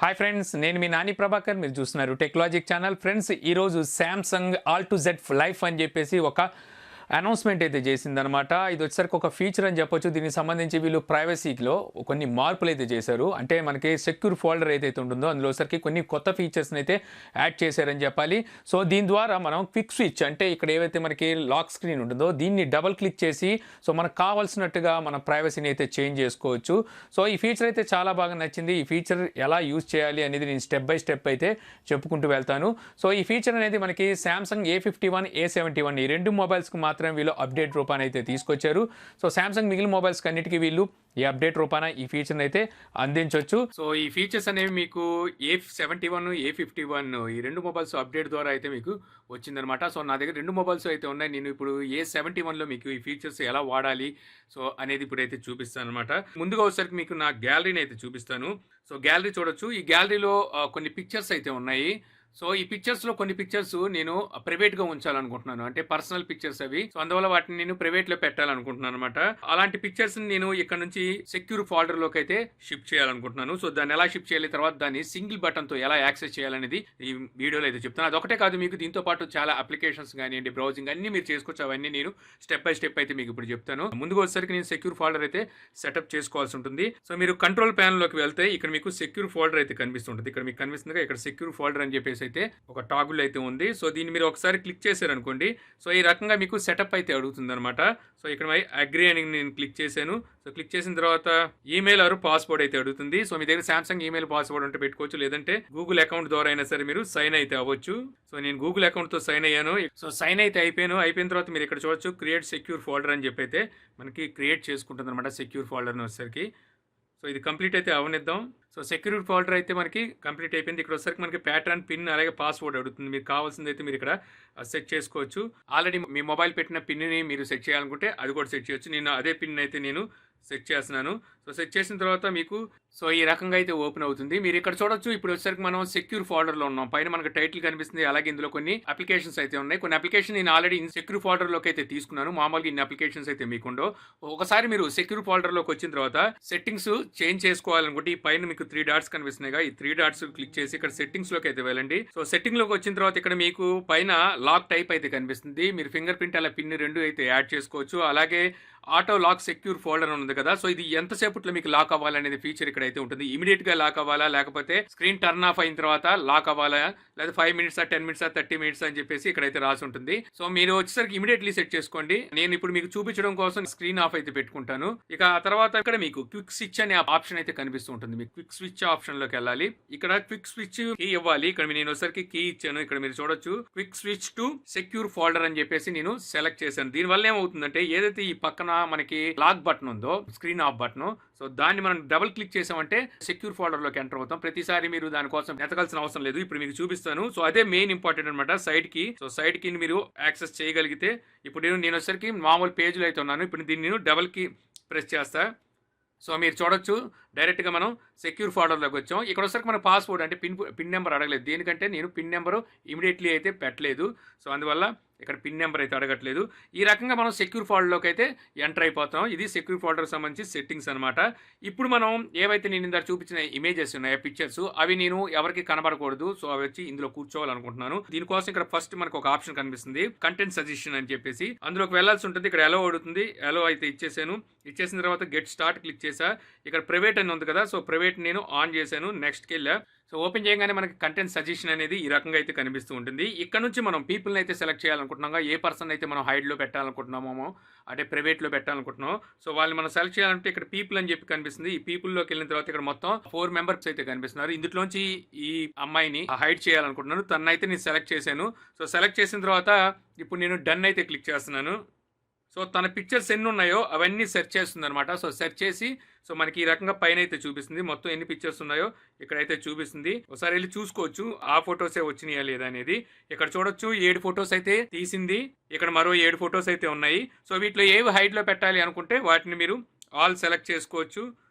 Hi friends, నేను మీ naniprabhakaryt. మీరు చూస్తున్నారు టెక్నాలజిక్ ఛానల్. ఫ్రెండ్స్, ఈరోజు సామ్సంగ్ AltZLife అని చెప్పేసి ఒక అనౌన్స్మెంట్ అయితే చేసిందనమాట. ఇది వచ్చేసరికి ఒక ఫీచర్ అని చెప్పొచ్చు. దీనికి సంబంధించి వీళ్ళు ప్రైవసీలో కొన్ని మార్పులు అయితే చేశారు. అంటే మనకి సెక్యూర్ ఫోల్డర్ ఏదైతే ఉంటుందో అందులో సరికి కొన్ని కొత్త ఫీచర్స్ని అయితే యాడ్ చేశారని చెప్పాలి. సో దీని ద్వారా మనం క్విక్ స్విచ్, అంటే ఇక్కడ ఏవైతే మనకి లాక్ స్క్రీన్ ఉంటుందో దీన్ని డబుల్ క్లిక్ చేసి సో మనకు కావాల్సినట్టుగా మన ప్రైవసీని అయితే చేంజ్ చేసుకోవచ్చు. సో ఈ ఫీచర్ అయితే చాలా బాగా నచ్చింది. ఈ ఫీచర్ ఎలా యూజ్ చేయాలి అనేది నేను స్టెప్ బై స్టెప్ అయితే చెప్పుకుంటూ వెళ్తాను. సో ఈ ఫీచర్ అనేది మనకి సామ్సంగ్ A51, A71 ఈ రెండు మొబైల్స్కి మాత్రమే వీళ్ళు అప్డేట్ రూపాన అయితే తీసుకొచ్చారు. సో సామ్సంగ్ మిగిలిన మొబైల్స్ అన్నిటికీ వీళ్ళు ఈ అప్డేట్ రూపాన ఈ ఫీచర్ని అయితే అందించవచ్చు. సో ఈ ఫీచర్స్ అనేవి మీకు A71, A51 ఈ రెండు మొబైల్స్ అప్డేట్ ద్వారా అయితే మీకు వచ్చిందనమాట. సో నా దగ్గర రెండు మొబైల్స్ అయితే ఉన్నాయి. నేను ఇప్పుడు A71లో మీకు ఈ ఫీచర్స్ ఎలా వాడాలి సో అనేది ఇప్పుడైతే చూపిస్తాను అనమాట. ముందుగా వచ్చేసరికి మీకు నా గ్యాలరీని అయితే చూపిస్తాను. సో గ్యాలరీ చూడొచ్చు. ఈ గ్యాలరీలో కొన్ని పిక్చర్స్ అయితే ఉన్నాయి. సో ఈ పిక్చర్స్లో కొన్ని పిక్చర్స్ నేను ప్రైవేట్గా ఉంచాలనుకుంటున్నాను, అంటే పర్సనల్ పిక్చర్స్ అవి. సో అందువల్ల వాటిని నేను ప్రైవేట్లో పెట్టాలనుకుంటున్నాను అనమాట. అలాంటి పిక్చర్స్ని నేను ఇక్కడ నుంచి సెక్యూర్ ఫోల్డర్లోకి అయితే షిఫ్ట్ చేయాలనుకుంటున్నాను. సో దాన్ని ఎలా షిఫ్ట్ చేయాలి, తర్వాత దాన్ని సింగిల్ బటన్తో ఎలా యాక్సెస్ చేయాలనేది ఈ వీడియోలో అయితే చెప్తాను. అదొకటే కాదు, మీకు దీంతో పాటు చాలా అప్లికేషన్స్ కానివ్వండి, బ్రౌజింగ్ అన్ని మీరు చేసుకోవచ్చు. అవన్నీ నేను స్టెప్ బై స్టెప్ అయితే మీకు ఇప్పుడు చెప్తాను. ముందుగా వచ్చేసరికి నేను సెక్యూర్ ఫోల్డర్ అయితే సెటప్ చేసుకోవాల్సి ఉంటుంది. సో మీరు కంట్రోల్ ప్యానల్లోకి వెళ్తే ఇక్కడ మీకు సెక్యూర్ ఫోల్డర్ అయితే కనిపిస్తుంటుంది. ఇక్కడ మీకు కనిపిస్తుంది ఇక్కడ సెక్యూర్ ఫోల్డర్ అని చెప్పేసి అయితే ఒక టాగుల్ అయితే ఉంది. సో దీన్ని మీరు ఒకసారి క్లిక్ చేశారనుకోండి, సో ఈ రకంగా మీకు సెటప్ అయితే అడుగుతుంది అనమాట. సో ఇక్కడ అగ్రీ అని నేను క్లిక్ చేశాను. సో క్లిక్ చేసిన తర్వాత ఈమెయిల్ ఆర్ పాస్వర్డ్ అయితే అడుగుతుంది. సో మీ దగ్గర సామ్సంగ్ ఈమెయిల్ పాస్వర్డ్ ఉంటే పెట్టుకోవచ్చు, లేదంటే గూగుల్ అకౌంట్ ద్వారా అయినా సరే మీరు సైన్ అయితే అవ్వచ్చు. సో నేను గూగుల్ అకౌంట్తో సైన్ అయ్యాను. సో సైన్ అయితే అయిపోయిన తర్వాత మీరు ఇక్కడ చూడొచ్చు క్రియేట్ సెక్యూర్ ఫోల్డర్ అని చెప్పి అయితే మనకి క్రియేట్ చేసుకుంటుంది అనమాట సెక్యూర్ ఫోల్డర్ని వచ్చేసరికి. సో ఇది కంప్లీట్ అయితే అవనిద్దాం. సో సెక్యూర్ ఫోల్డర్ అయితే మనకి కంప్లీట్ అయిపోయింది. ఇక్కడ వచ్చేసరికి మనకి ప్యాటర్న్, పిన్ అలాగే పాస్వర్డ్ అడుగుతుంది. మీకు కావాల్సింది అయితే మీరు ఇక్కడ సెట్ చేసుకోవచ్చు. ఆల్రెడీ మీ మొబైల్ పెట్టిన పిన్ని మీరు సెట్ చేయాలనుకుంటే అది కూడా సెట్ చేయొచ్చు. నేను అదే పిన్ అయితే నేను సెట్ చేస్తున్నాను. సో సెట్ చేసిన తర్వాత మీకు సో ఈ రకంగా అయితే ఓపెన్ అవుతుంది. మీరు ఇక్కడ చూడొచ్చు. ఇప్పుడు వచ్చేసరికి మనం సెక్యూర్ ఫోల్డర్లో ఉన్నాం. పైన మనకు టైటిల్ కనిపిస్తుంది. అలాగే ఇందులో కొన్ని అప్లికేషన్స్ అయితే ఉన్నాయి. కొన్ని అప్లికేషన్ నేను ఆల్రెడీ సెక్యూర్ ఫోల్డర్లోకి అయితే తీసుకున్నాను. మామూలుగా ఇన్ని అప్లికేషన్స్ అయితే మీకుండో. ఒకసారి మీరు సెక్యూర్ ఫోల్డర్లోకి వచ్చిన తర్వాత సెట్టింగ్స్ చేంజ్ చేసుకోవాలనుకుంటే ఈ పైన మీకు 3 డాట్స్ కనిపిస్తున్నాయి. ఈ 3 డాట్స్ క్లిక్ చేసి ఇక్కడ సెట్టింగ్స్లోకి అయితే వెళ్ళండి. సో సెట్టింగ్లోకి వచ్చిన తర్వాత ఇక్కడ మీకు పైన లాక్ టైప్ అయితే కనిపిస్తుంది. మీరు ఫింగర్ ప్రింట్ అలా పిన్ రెండు అయితే యాడ్ చేసుకోవచ్చు. అలాగే ఆటో లాక్ సెక్యూర్ ఫోల్డర్ ఉంది కదా, సో ఇది ఎంతసేపట్లో మీకు లాక్ అవ్వాలనేది ఫీచర్ ఇక్కడ అయితే ఉంటుంది. ఇమీడియట్ గా లాక్ అవ్వాలా, లేకపోతే స్క్రీన్ టర్న్ ఆఫ్ అయిన తర్వాత లాక్ అవ్వాలా, లేదా 5 మినిట్స్ 10 మినిట్స్ 30 మినిట్స్ అని చెప్పేసి ఇక్కడైతే రాసి ఉంటుంది. సో మీరు వచ్చేసరికి ఇమీడియట్లీ సెట్ చేసుకోండి. నేను ఇప్పుడు మీకు చూపించడం కోసం స్క్రీన్ ఆఫ్ అయితే పెట్టుకుంటాను. ఇక ఆ తర్వాత ఇక్కడ మీకు క్విక్ స్విచ్ అనే ఆప్షన్ అయితే కనిపిస్తూ ఉంటుంది. మీకు క్విక్ స్విచ్ ఆప్షన్ లోకి వెళ్ళాలి. ఇక్కడ క్విక్ స్విచ్ కీ ఇవ్వాలి. ఇక్కడ నేను వచ్చేసరికి కీ ఇచ్చాను. ఇక్కడ మీరు చూడొచ్చు quick switch to secure folder అని చెప్పేసి నేను సెలెక్ట్ చేశాను. దీని వల్ల ఏమవుతుందంటే ఏదైతే ఈ పక్కన మనకి లాక్ బటన్ ఉందో, స్క్రీన్ ఆఫ్ బటన్, సో దాన్ని మనం డబుల్ క్లిక్ చేసామంటే సెక్యూర్ ఫోల్డర్ లోకి ఎంటర్ అవుతాం. ప్రతిసారి మీరు దానికోసం ఎతకాల్సిన అవసరం లేదు. ఇప్పుడు మీకు చూపిస్తాను. సో అదే మెయిన్ ఇంపార్టెంట్ అనమాట. సైడ్ కి, సో సైడ్ కి మీరు యాక్సెస్ చేయగలిగితే, ఇప్పుడు నేను వచ్చేసరికి మామూలు పేజ్లో అయితే ఉన్నాను. ఇప్పుడు దీన్ని నేను డబుల్ కి ప్రెస్ చేస్తా. సో మీరు చూడొచ్చు డైరెక్ట్గా మనం సెక్యూర్ ఫోల్డర్లోకి వచ్చాం. ఇక్కడ వచ్చరికి మన పాస్వర్డ్ అంటే పిన్ నెంబర్ అడగలేదు. దేనికంటే నేను పిన్ నెంబరు ఇమీడియట్లీ అయితే పెట్టలేదు. సో అందువల్ల ఇక్కడ పిన్ నెంబర్ అయితే అడగట్లేదు. ఈ రకంగా మనం సెక్యూర్ ఫోల్డర్లోకి అయితే ఎంటర్ అయిపోతాం. ఇది సెక్యూర్ ఫోల్డర్ సంబంధించి సెట్టింగ్స్ అనమాట. ఇప్పుడు మనం ఏవైతే నేను ఇందాక చూపించిన ఇమేజెస్ ఉన్నాయో, పిక్చర్స్, అవి నేను ఎవరికి కనబడకూడదు. సో అవి వచ్చి ఇందులో కూర్చోవాలనుకుంటున్నాను. దీనికోసం ఇక్కడ ఫస్ట్ మనకు ఒక ఆప్షన్ కనిపిస్తుంది, కంటెంట్ సజెషన్ అని చెప్పేసి. అందులోకి వెళ్ళాల్సి ఉంటుంది. ఇక్కడ ఎలో అడుగుతుంది. ఎలో అయితే ఇచ్చేసాను. ఇచ్చేసిన తర్వాత గెట్ స్టార్ట్ క్లిక్ చేసా. ఇక్కడ ప్రైవేట్ అని ఉంది కదా, సో ప్రైవేట్ నేను ఆన్ చేశాను. నెక్స్ట్కి వెళ్ళా. సో ఓపెన్ చేయగానే మనకి కంటెంట్ సజెషన్ అనేది ఈ రకంగా అయితే కనిపిస్తూ ఉంటుంది. ఇక్కడ నుంచి మనం పీపుల్ని అయితే సెలెక్ట్ చేయాలనుకుంటున్నాం. ఏ పర్సన్ అయితే మనం హైడ్లో పెట్టాలనుకుంటున్నామో, అంటే ప్రైవేట్లో పెట్టాలనుకుంటున్నాం. సో వాళ్ళని మనం సెలెక్ట్ చేయాలంటే ఇక్కడ పీపుల్ అని చెప్పి కనిపిస్తుంది. ఈ పీపుల్లోకి వెళ్ళిన తర్వాత ఇక్కడ మొత్తం 4 మెంబర్స్ అయితే కనిపిస్తున్నారు. ఇందులోంచి ఈ అమ్మాయిని హైడ్ చేయాలనుకుంటున్నాను. తనైతే నేను సెలెక్ట్ చేశాను. సో సెలెక్ట్ చేసిన తర్వాత ఇప్పుడు నేను డన్ అయితే క్లిక్ చేస్తున్నాను. సో తన పిక్చర్స్ ఎన్ని ఉన్నాయో అవన్నీ సెర్చ్ చేస్తుంది అనమాట. సో సెర్చ్ చేసి సో మనకి ఈ రకంగా పైన అయితే చూపిస్తుంది. మొత్తం ఎన్ని పిక్చర్స్ ఉన్నాయో ఇక్కడైతే చూపిస్తుంది. ఒకసారి వెళ్ళి చూసుకోవచ్చు ఆ ఫొటోసే వచ్చినాయా లేదా అనేది. ఇక్కడ చూడొచ్చు 7 ఫొటోస్ అయితే తీసింది. ఇక్కడ మరో 7 ఫొటోస్ అయితే ఉన్నాయి. సో వీటిలో ఏవి హైడ్లో పెట్టాలి అనుకుంటే వాటిని మీరు ఆల్ సెలెక్ట్ చేసుకోవచ్చు.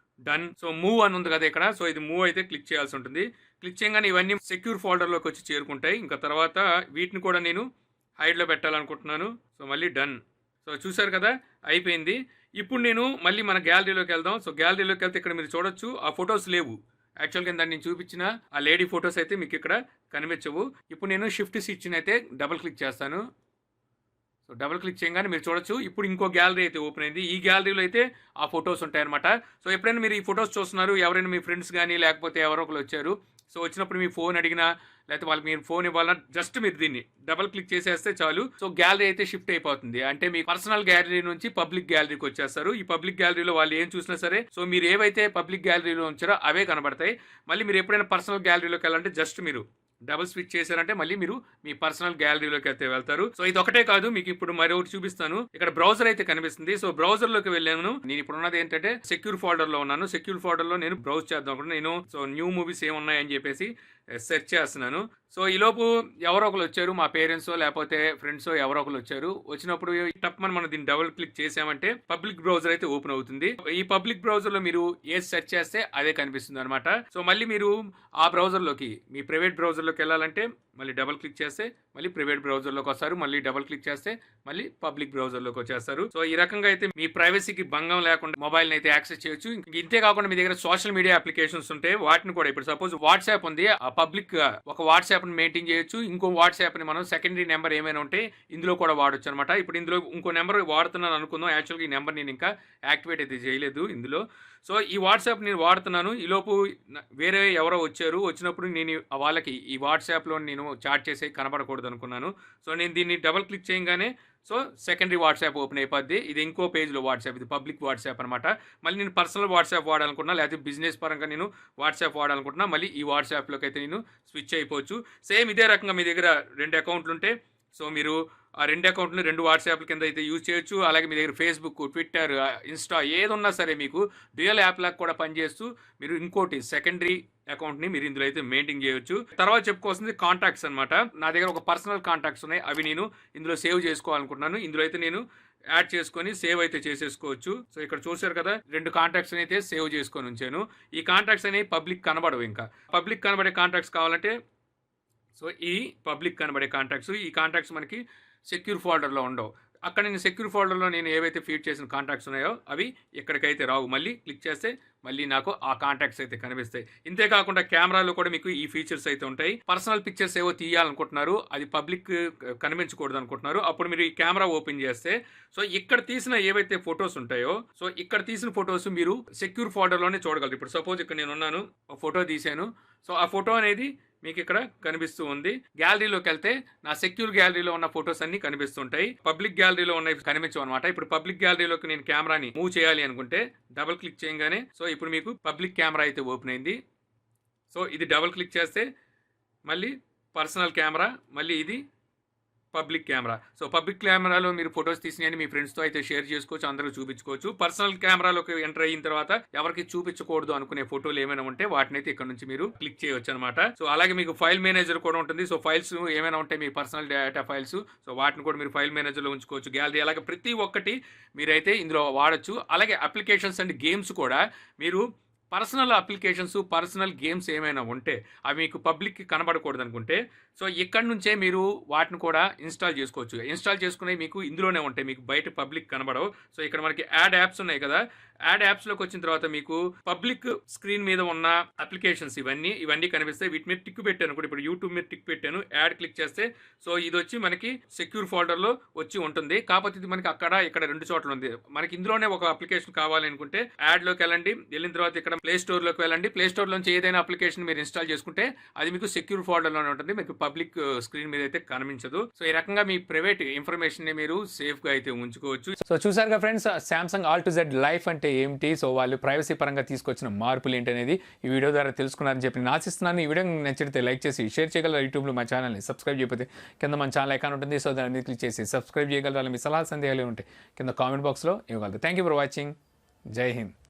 డన్. సో మూవ్ అని ఉంది కదా ఇక్కడ, సో ఇది మూవ్ అయితే క్లిక్ చేయాల్సి ఉంటుంది. క్లిక్ చేయగానే ఇవన్నీ సెక్యూర్ ఫోల్డర్లోకి వచ్చి చేరుకుంటాయి. ఇంకా తర్వాత వీటిని కూడా నేను హైడ్లో పెట్టాలనుకుంటున్నాను. సో మళ్ళీ డన్. సో చూసారు కదా, అయిపోయింది. ఇప్పుడు నేను మళ్ళీ మన గ్యాలరీలోకి వెళ్దాం. సో గ్యాలరీలోకి వెళ్తే ఇక్కడ మీరు చూడొచ్చు ఆ ఫొటోస్ లేవు. యాక్చువల్గా దాన్ని నేను చూపించిన ఆ లేడీ ఫొటోస్ అయితే మీకు ఇక్కడ కనిపించవు. ఇప్పుడు నేను షిఫ్ట్ స్విచ్ని అయితే డబుల్ క్లిక్ చేస్తాను. సో డబుల్ క్లిక్ చేయగానే మీరు చూడొచ్చు ఇప్పుడు ఇంకో గ్యాలరీ అయితే ఓపెన్ అయింది. ఈ గ్యాలరీలో అయితే ఆ ఫొటోస్ ఉంటాయన్నమాట. సో ఎప్పుడైనా మీరు ఈ ఫొటోస్ చూస్తున్నారు, ఎవరైనా మీ ఫ్రెండ్స్ కానీ లేకపోతే ఎవరో ఒకరు వచ్చారు, సో వచ్చినప్పుడు మీ ఫోన్ అడిగినా లేకపోతే వాళ్ళకి మీరు ఫోన్ ఇవ్వాలన్నా జస్ట్ మీరు దీన్ని డబుల్ క్లిక్ చేసేస్తే చాలు. సో గ్యాలరీ అయితే షిఫ్ట్ అయిపోతుంది. అంటే మీ పర్సనల్ గ్యాలరీ నుంచి పబ్లిక్ గ్యాలరీకి వచ్చేస్తారు. ఈ పబ్లిక్ గ్యాలరీలో వాళ్ళు ఏం చూసినా సరే, సో మీరు ఏవైతే పబ్లిక్ గ్యాలరీలో ఉంచారో అవే కనబడతాయి. మళ్ళీ మీరు ఎప్పుడైనా పర్సనల్ గ్యాలరీలోకి వెళ్ళాలంటే జస్ట్ మీరు డబుల్ స్విచ్ చేశారంటే మళ్ళీ మీరు మీ పర్సనల్ గ్యాలరీలోకి అయితే వెళ్తారు. సో ఇది ఒకటే కాదు, మీకు ఇప్పుడు మరొకటి చూపిస్తాను. ఇక్కడ బ్రౌజర్ అయితే కనిపిస్తుంది. సో బ్రౌజర్ లోకి వెళ్ళాను. నేను ఇప్పుడు ఉన్నది ఏంటంటే సెక్యూర్ ఫోల్డర్ లో ఉన్నాను. సెక్యూర్ ఫోల్డర్ లో నేను బ్రౌజ్ చేద్దాం అనుకుంటున్నాను. నేను సో న్యూ మూవీస్ ఏమున్నాయని చెప్పేసి సెర్చ్ చేస్తున్నాను. సో ఈలోపు ఎవరో ఒకరు వచ్చారు, మా పేరెంట్స్ లేకపోతే ఫ్రెండ్స్ ఎవరో ఒకరు వచ్చారు. వచ్చినప్పుడు టప్మని మనం దీన్ని డబుల్ క్లిక్ చేసామంటే పబ్లిక్ బ్రౌజర్ అయితే ఓపెన్ అవుతుంది. ఈ పబ్లిక్ బ్రౌజర్ లో మీరు ఏది సెర్చ్ చేస్తే అదే కనిపిస్తుంది అనమాట. సో మళ్ళీ మీరు ఆ బ్రౌజర్ లోకి మీ ప్రైవేట్ బ్రౌజర్ లోకి వెళ్ళాలంటే మళ్ళీ డబుల్ క్లిక్ చేస్తే మళ్ళీ ప్రైవేట్ బ్రౌజర్ లోకి వస్తారు. మళ్ళీ డబుల్ క్లిక్ చేస్తే మళ్ళీ పబ్లిక్ బ్రౌజర్ లోకి వచ్చేస్తారు. సో ఈ రకంగా అయితే మీ ప్రైవసీకి భంగం లేకుండా మొబైల్ అయితే యాక్సెస్ చేయొచ్చు. ఇంతే కాకుండా మీ దగ్గర సోషల్ మీడియా అప్లికేషన్స్ ఉంటాయి, వాటిని కూడా ఇప్పుడు సపోజ్ వాట్సాప్ ఉంది, ఆ పబ్లిక్ ఒక వాట్సాప్ ని మెయింటైన్ చేయొచ్చు. ఇంకో వాట్సాప్ ని మనం సెకండరీ నెంబర్ ఏమైనా ఉంటే ఇందులో కూడా వాడొచ్చు అనమాట. ఇప్పుడు ఇందులో ఇంకో నెంబర్ వాడుతున్నాను అనుకుందాం. యాక్చువల్గా ఈ నెంబర్ నేను ఇంకా యాక్టివేట్ అయితే చేయలేదు ఇందులో. సో ఈ వాట్సాప్ నేను వాడుతున్నాను. ఈలోపు వేరే ఎవరో వచ్చారు, వచ్చినప్పుడు నేను వాళ్ళకి ఈ వాట్సాప్లో నేను చాట్ చేసి కనబడకూడదు అనుకున్నాను. సో నేను దీన్ని డబుల్ క్లిక్ చేయగానే సో సెకండరీ వాట్సాప్ ఓపెన్ అయిపోద్ది. ఇది ఇంకో పేజ్లో వాట్సాప్, ఇది పబ్లిక్ వాట్సాప్ అనమాట. మళ్ళీ నేను పర్సనల్ వాట్సాప్ వాడాలనుకున్నా లేకపోతే బిజినెస్ పరంగా నేను వాట్సాప్ వాడాలనుకుంటున్నా మళ్ళీ ఈ వాట్సాప్లోకి అయితే నేను స్విచ్ అయిపోవచ్చు. సేమ్ ఇదే రకంగా మీ దగ్గర 2 అకౌంట్లు ఉంటే సో మీరు ఆ 2 అకౌంట్లు 2 వాట్సాప్ల కింద అయితే యూజ్ చేయొచ్చు. అలాగే మీ దగ్గర ఫేస్బుక్, ట్విట్టర్, ఇన్స్టా ఏదున్నా సరే మీకు డ్యూయల్ యాప్ లాగా కూడా పనిచేస్తూ మీరు ఇంకోటి సెకండరీ అకౌంట్ని మీరు ఇందులో అయితే మెయింటైన్ చేయొచ్చు. తర్వాత చెప్పుకోవాల్సింది కాంటాక్ట్స్ అనమాట. నా దగ్గర ఒక పర్సనల్ కాంటాక్ట్స్ ఉన్నాయి, అవి నేను ఇందులో సేవ్ చేసుకోవాలనుకుంటున్నాను. ఇందులో అయితే నేను యాడ్ చేసుకొని సేవ్ అయితే చేసేసుకోవచ్చు. సో ఇక్కడ చూసారు కదా 2 కాంటాక్ట్స్ అయితే సేవ్ చేసుకొని ఉంచాను. ఈ కాంటాక్ట్స్ అనేవి పబ్లిక్ కనబడవు. ఇంకా పబ్లిక్ కనబడే కాంటాక్ట్స్ కావాలంటే సో ఈ పబ్లిక్ కనబడే కాంటాక్ట్స్, ఈ కాంటాక్ట్స్ మనకి సెక్యూర్ ఫోల్డర్లో ఉండవు. అక్కడ నేను సెక్యూర్ ఫోల్డర్లో నేను ఏవైతే ఫీడ్ చేసిన కాంటాక్ట్స్ ఉన్నాయో అవి ఎక్కడికైతే రావు. మళ్ళీ క్లిక్ చేస్తే మళ్ళీ నాకు ఆ కాంటాక్ట్స్ అయితే కనిపిస్తాయి. ఇంతేకాకుండా కెమెరాలో కూడా మీకు ఈ ఫీచర్స్ అయితే ఉంటాయి. పర్సనల్ పిక్చర్స్ ఏవో తీయాలనుకుంటున్నారు, అది పబ్లిక్ కనిపించకూడదు అనుకుంటున్నారు, అప్పుడు మీరు ఈ కెమెరా ఓపెన్ చేస్తే సో ఇక్కడ తీసిన ఏవైతే ఫొటోస్ ఉంటాయో సో ఇక్కడ తీసిన ఫొటోస్ మీరు సెక్యూర్ ఫోల్డర్లోనే చూడగలరు. ఇప్పుడు సపోజ్ ఇక్కడ నేను ఉన్నాను, ఒక ఫోటో తీశాను. సో ఆ ఫోటో అనేది మీకు ఇక్కడ కనిపిస్తూ ఉంది. గ్యాలరీలోకి వెళ్తే నా సెక్యూర్ గ్యాలరీలో ఉన్న ఫొటోస్ అన్ని కనిపిస్తుంటాయి. పబ్లిక్ గ్యాలరీలో ఉన్నవి కనిపించవు అనమాట. ఇప్పుడు పబ్లిక్ గ్యాలరీలోకి నేను కెమెరాని మూవ్ చేయాలి అనుకుంటే డబుల్ క్లిక్ చేయగానే సో ఇప్పుడు మీకు పబ్లిక్ కెమెరా అయితే ఓపెన్ అయింది. సో ఇది డబుల్ క్లిక్ చేస్తే మళ్ళీ పర్సనల్ కెమెరా, మళ్ళీ ఇది పబ్లిక్ కెమెరా. సో పబ్లిక్ కెమెరాలో మీరు ఫొటోస్ తీసినవి మీ ఫ్రెండ్స్తో అయితే షేర్ చేసుకోవచ్చు, అందరూ చూపించుకోవచ్చు. పర్సనల్ కెమెరాలోకి ఎంటర్ అయిన తర్వాత ఎవరికి చూపించకూడదు అనుకునే ఫోటోలు ఏమైనా ఉంటే వాటిని అయితే ఇక్కడ నుంచి మీరు క్లిక్ చేయవచ్చు అనమాట. సో అలాగే మీకు ఫైల్ మేనేజర్ కూడా ఉంటుంది. సో ఫైల్స్ ఏమైనా ఉంటాయి మీ పర్సనల్ డేటా ఫైల్స్, సో వాటిని కూడా మీరు ఫైల్ మేనేజర్లో ఉంచుకోవచ్చు. గ్యాలరీ అలాగే ప్రతి ఒక్కటి మీరైతే ఇందులో వాడచ్చు. అలాగే అప్లికేషన్స్ అండ్ గేమ్స్ కూడా మీరు పర్సనల్ అప్లికేషన్స్, పర్సనల్ గేమ్స్ ఏమైనా ఉంటే అవి మీకు పబ్లిక్కి కనబడకూడదు అనుకుంటే సో ఇక్కడ నుంచే మీరు వాటిని కూడా ఇన్స్టాల్ చేసుకోవచ్చు. ఇన్స్టాల్ చేసుకునే మీకు ఇందులోనే ఉంటాయి, మీకు బయట పబ్లిక్ కనబడవు. సో ఇక్కడ మనకి యాడ్ యాప్స్ ఉన్నాయి కదా, యాడ్ యాప్స్లోకి వచ్చిన తర్వాత మీకు పబ్లిక్ స్క్రీన్ మీద ఉన్న అప్లికేషన్స్ ఇవన్నీ కనిపిస్తాయి. వీటి మీద టిక్ పెట్టాను కూడా, ఇప్పుడు యూట్యూబ్ మీద టిక్ పెట్టాను, యాడ్ క్లిక్ చేస్తే సో ఇది వచ్చి మనకి సెక్యూర్ ఫోల్డర్లో వచ్చి ఉంటుంది. కాకపోతే ఇది మనకి అక్కడ ఇక్కడ 2 చోట్ల ఉంది. మనకి ఇందులోనే ఒక అప్లికేషన్ కావాలి అనుకుంటే యాడ్లోకి వెళ్ళండి, వెళ్ళిన తర్వాత ఇక్కడ ప్లే స్టోర్లోకి వెళ్ళండి. ప్లే స్టోర్లోంచి ఏదైనా అప్లికేషన్ మీరు ఇన్స్టాల్ చేసుకుంటే అది మీకు సెక్యూర్ ఫోల్డర్లోనే ఉంటుంది, మీకు పబ్లిక్ స్క్రీన్ మీద అయితే కనిపించదు. సో ఈ రకంగా మీ ప్రైవేట్ ఇన్ఫర్మేషన్ ని మీరు సేఫ్ గా అయితే ఉంచుకోవచ్చు. సో చూసారుగా ఫ్రెండ్స్, సామ్సంగ్ AltZ లైఫ్ అంటే ఏమిటి, సో వాళ్ళు ప్రైవసీ పరంగా తీసుకొచ్చిన మార్పులు ఏంటనేది ఈ వీడియో ద్వారా తెలుసుకున్నారని చెప్పి నేను ఆశిస్తున్నాను. ఈ వీడియో నచ్చితే లైక్ చేసి షేర్ చేయగలరు. యూట్యూబ్లో మా ఛానల్ని సబ్స్క్రైబ్ చేయకపోతే కింద మన ఛానల్ ఐకాన్ ఉంటుంది, సో దాన్ని క్లిక్ చేసి సబ్స్క్రైబ్ చేయగలరు. మీ సలహా సందేహాలు ఉంటే కింద కామెంట్ బాక్స్లో ఇవ్వగలరు. Thank you for watching. జై హింద్.